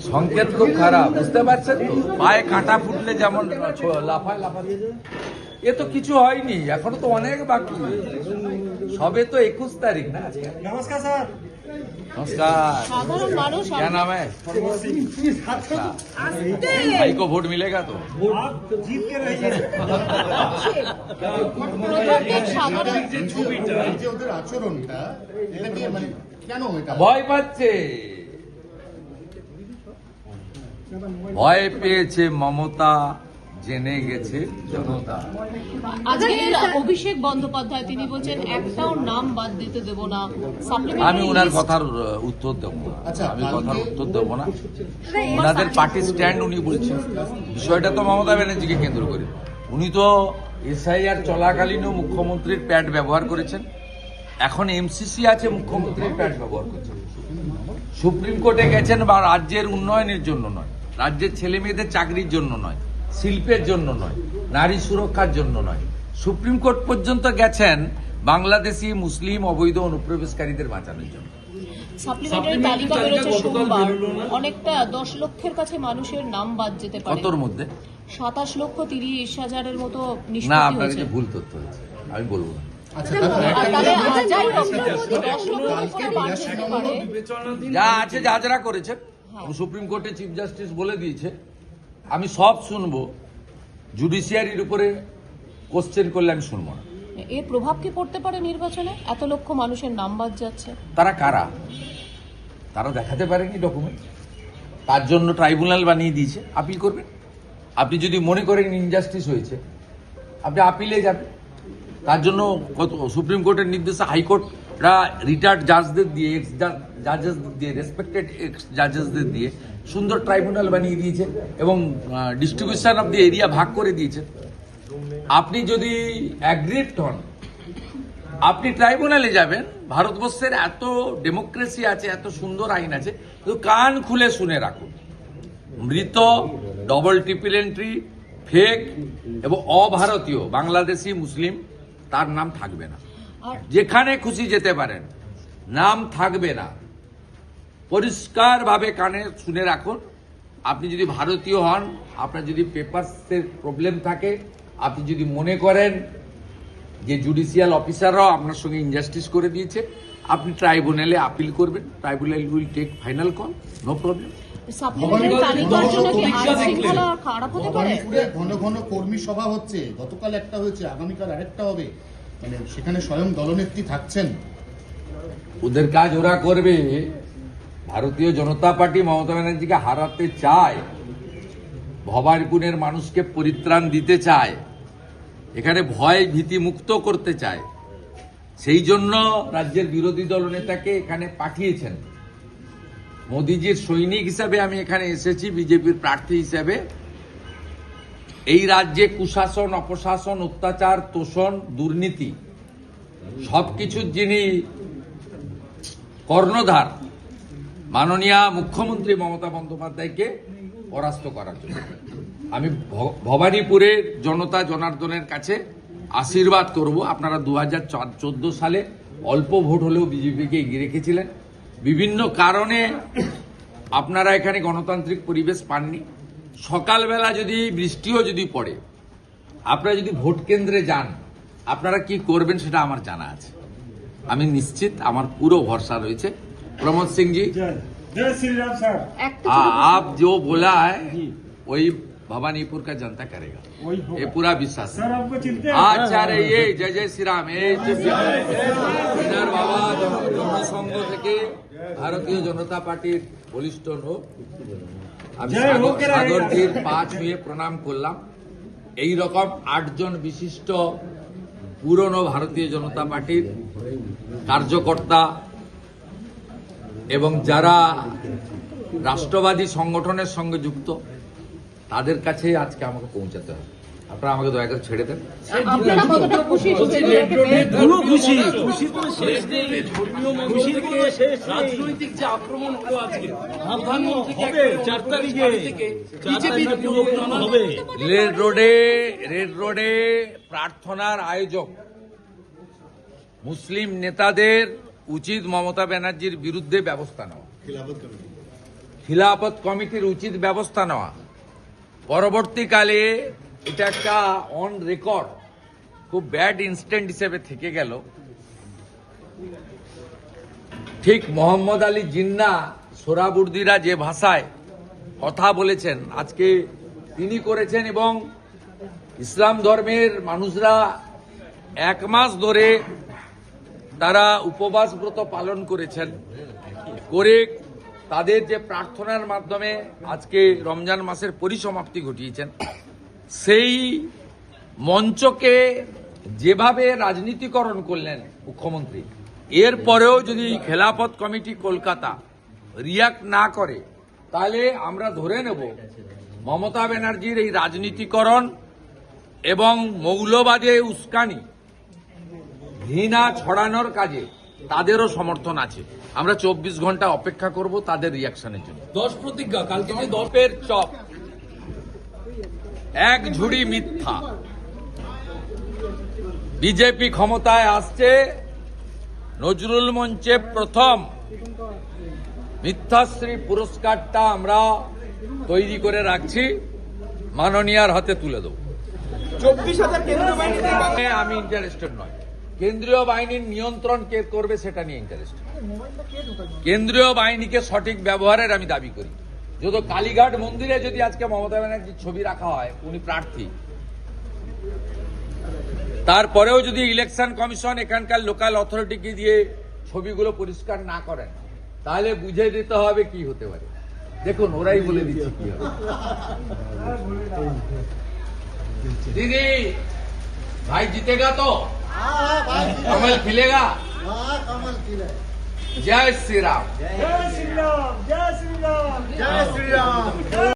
সংকেত খুব খারাপ, বুঝতে পারছেন তো? পায়ে কাঁটা ফুটলে যেমন লাফায় লাফায়, এ তো কিছু হয়নি, এখনো তো অনেক বাকি, সবে তো 21 তারিখ না। नमस्कार सर। नमस्कार। साधारण मानुष क्या नाम है? भाई को वोट मिलेगा तो आप जीत के रहिए। ওদের আচরণটা এটা কি মানে কেন এটা ভয় পাচ্ছে, ভয় পেয়েছে মমতা, জেনে গেছে জনতা। আজকের অভিষেক বন্দ্যোপাধ্যায় তিনি বলছেন একটাও নাম বাদ দিতে দেব না। আমি ওনার কথার উত্তর দেবো না, আমি কথার উত্তর দেবো না। ওনাদের পার্টি স্ট্যান্ড উনি বলছেন, বিষয়টা তো মমতা ব্যানার্জিকে কেন্দ্র করে। উনি তো এসআইআর চলাকালীনও মুখ্যমন্ত্রীর প্যাড ব্যবহার করেছেন, এখন এমসিসি আছে মুখ্যমন্ত্রীর প্যাড ব্যবহার করছেন। সুপ্রিম কোর্টে গেছেন বা রাজ্যের উন্নয়নের জন্য নয়, রাজ্যের ছেলে মেয়েদের চাকরির জন্য নয়, শিল্পের জন্য নয়, নারী সুরক্ষার জন্য নয়, সুপ্রিম কোর্ট পর্যন্ত গেছেন বাংলাদেশি মুসলিম অবৈধ অনুপ্রবেশকারীদের বাঁচানোর জন্য। সাপ্লিমেন্টারি তালিকা বেরোচ্ছে সোমবার, অনেকটা 10 লক্ষের কাছে মানুষের নাম বাদ যেতে পারে। কতর মধ্যে? 27,30,000-এর মতো না, নিষ্পত্তি আপনার হয়েছে। কাছে ভুল তথ্য হয়েছে, আমি বলবো না। আচ্ছা যা আছে যা যারা করেছেন, সুপ্রিম কোর্টে চিফ জাস্টিস বলে দিয়েছে, আমি সব শুনবো, জুডিশিয়ারির উপরে কোশ্চেন করলে আমি শুনবো না। এর প্রভাব কি পড়তে পারে নির্বাচনে? এত লক্ষ মানুষের নাম বাদ যাচ্ছে। তারা কারা? তারা দেখাতে পারেনি ডকুমেন্ট, তার জন্য ট্রাইব্যুনাল বানিয়ে দিয়েছে, আপিল করবেন। আপনি যদি মনে করেন ইনজাস্টিস হয়েছে, আপনি আপিলে যাবেন। তার জন্য সুপ্রিম কোর্টের নির্দেশে হাইকোর্টরা রিটায়ার্ড জাজদের দিয়ে, এক্স জাজেসদের দিয়ে, রেসপেক্টেড এক্স জাজেসদের দিয়ে সুন্দর ট্রাইব্যুনাল বানিয়ে দিয়েছে এবং ডিস্ট্রিবিউশন অফ দি এরিয়া ভাগ করে দিয়েছে। আপনি যদি অ্যাগ্রিভড হন, আপনি ট্রাইব্যুনালে যাবেন। ভারতবর্ষের এত ডেমোক্রেসি আছে, এত সুন্দর আইন আছে, তো কান খুলে শুনে রাখুন। মৃত, ডবল ট্রিপল এন্ট্রি, ফেক এবং অভারতীয় বাংলাদেশি মুসলিম, তার নাম থাকবে না। যেখানে খুশি যেতে পারেন, নাম থাকবে না। পরিষ্কারভাবে কানে শুনে রাখুন। আপনি যদি ভারতীয় হন, আপনার যদি পেপারসের প্রবলেম থাকে, আপনি যদি মনে করেন যে জুডিশিয়াল অফিসাররাও আপনার সঙ্গে ইনজাস্টিস করে দিয়েছে, আপনি ট্রাইব্যুনালে আপিল করবেন। Tribunal will take final call, no problem. ঘন ঘন কর্মী সভা হচ্ছে, গতকাল একটা হয়েছে, আগামীকাল আরেকটা হবে, মানে সেখানে স্বয়ং দলনেত্রী থাকছেন। ওদের কাজ ওরা করবে। ভারতীয় জনতা পার্টি মমতা ব্যানার্জিকে হারাতে চায়, ভবানীপুরের মানুষকে পরিত্রাণ দিতে চায়, এখানে ভয় ভীতি মুক্ত করতে চায়। সেই জন্য রাজ্যের বিরোধী দল নেতাকে এখানে পাঠিয়েছেন। মোদিজির সৈনিক হিসাবে আমি এখানে এসেছি, বিজেপির প্রার্থী হিসাবে। এই রাজ্যে কুশাসন, অপশাসন, অত্যাচার, তোষণ, দুর্নীতি সবকিছুর যিনি কর্ণধার, মাননীয় মুখ্যমন্ত্রী মমতা বন্দ্যোপাধ্যায়কে পরাস্ত করার জন্য আমি ভবানীপুরের জনতা জনার্দনের কাছে আশীর্বাদ করব। আপনারা 2014 সালে অল্প ভোট হলেও বিজেপিকে এগিয়ে রেখেছিলেন। বিভিন্ন কারণে আপনারা এখানে গণতান্ত্রিক পরিবেশ পাননি। সকালবেলা যদি বৃষ্টিও যদি পড়ে, আপনারা যদি ভোট কেন্দ্রে যান, আপনারা কি করবেন সেটা আমার জানা আছে। আমি নিশ্চিত, আমার পুরো ভরসা রয়েছে। प्रमोद सिंह जी, जय श्री राम सर। आप जो बोला है वही भवानीपुर का जनता करेगा, ये पूरा विश्वास है। सर आपको चिंता है? अच्छा रहिए, जय जय श्री राम। বাবা জনসংঘ থেকে ভারতীয় জনতা পার্টির বলিষ্ঠ লোক, আমি সাগরজির 5 হয়ে প্রণাম করলাম। এই রকম 8 জন বিশিষ্ট পুরনো ভারতীয় জনতা পার্টির কার্যকর্তা এবং যারা রাষ্ট্রবাদী সংগঠনের সঙ্গে যুক্ত, তাদের কাছে আজকে আমাকে পৌঁছাতে হবে। আপনারা আমাকে দয়া করে ছেড়ে দেন। রাজনৈতিক যে আক্রমণ হলো আজকে, প্রধানমন্ত্রীকে 4 তারিখে রেড রোডে প্রার্থনার আয়োজক মুসলিম নেতাদের উচিত মমতা ব্যানার্জির বিরুদ্ধে ব্যবস্থা নেওয়া। খিলাফত কমিটির উচিত ব্যবস্থা নেওয়া। পরবর্তীকালে এটা একটা অন রেকর্ড খুব ব্যাড ইনস্ট্যান্ট হিসেবে থেকে গেল। ঠিক মোহাম্মদ আলী জিন্নাহ সোহরাবুর্দিরা যে ভাষায় কথা বলেছেন আজকে তিনি করেছেন, এবং ইসলাম ধর্মের মানুষরা 1 মাস ধরে তারা উপবাস ব্রত পালন করেছেন, করে তাদের যে প্রার্থনার মাধ্যমে আজকে রমজান মাসের পরিসমাপ্তি ঘটিয়েছেন, সেই মঞ্চকে যেভাবে রাজনীতিকরণ করলেন মুখ্যমন্ত্রী, এরপরেও যদি খেলাফত কমিটি কলকাতা রিয়াক্ট না করে তাহলে আমরা ধরে নেব মমতা ব্যানার্জির এই রাজনীতিকরণ এবং মৌলবাদে উস্কানি ঘৃণা ছড়ানোর কাজে তাদেরও সমর্থন আছে। আমরা 24 ঘন্টা অপেক্ষা করব তাদের রিয়াকশনের জন্য। 10 প্রতিজ্ঞা কালকে যে 10 দপের চপ, এক ঝুড়ি মিথ্যা। বিজেপি ক্ষমতায় আসছে, নজরুল মঞ্চে প্রথম মিথ্যাশ্রী পুরস্কারটা আমরা তৈরি করে রাখছি, মাননীয়ার হাতে তুলে দেব। 24,000 কেন্দ্রীয় বাহিনী আমি ইন্টারেস্টেড নয়, কেন্দ্রীয় বাহিনীর নিয়ন্ত্রণ কে করবে সেটা নিয়ে ইন্টারেস্টেড। কেন্দ্রীয় বাহিনীকে সঠিক ব্যবহারের আমি দাবি করি। যদি কালীঘাট মন্দিরে যদি আজকে মমতা ব্যানার্জির ছবি রাখা হয়, উনি প্রার্থী, তারপরেও যদি ইলেকশন কমিশন এখানকার লোকাল অথরিটিকে দিয়ে ছবিগুলো পরিষ্কার না করেন, তাহলে বুঝে দিতে হবে কি হতে পারে। দেখুন, ওরাই বলে দিচ্ছে কি হবে। দিদি ভাই জিতেगा तो कमल खिलेगा। जय श्री राम। जय श्री राम, जय श्री राम, जय श्री राम।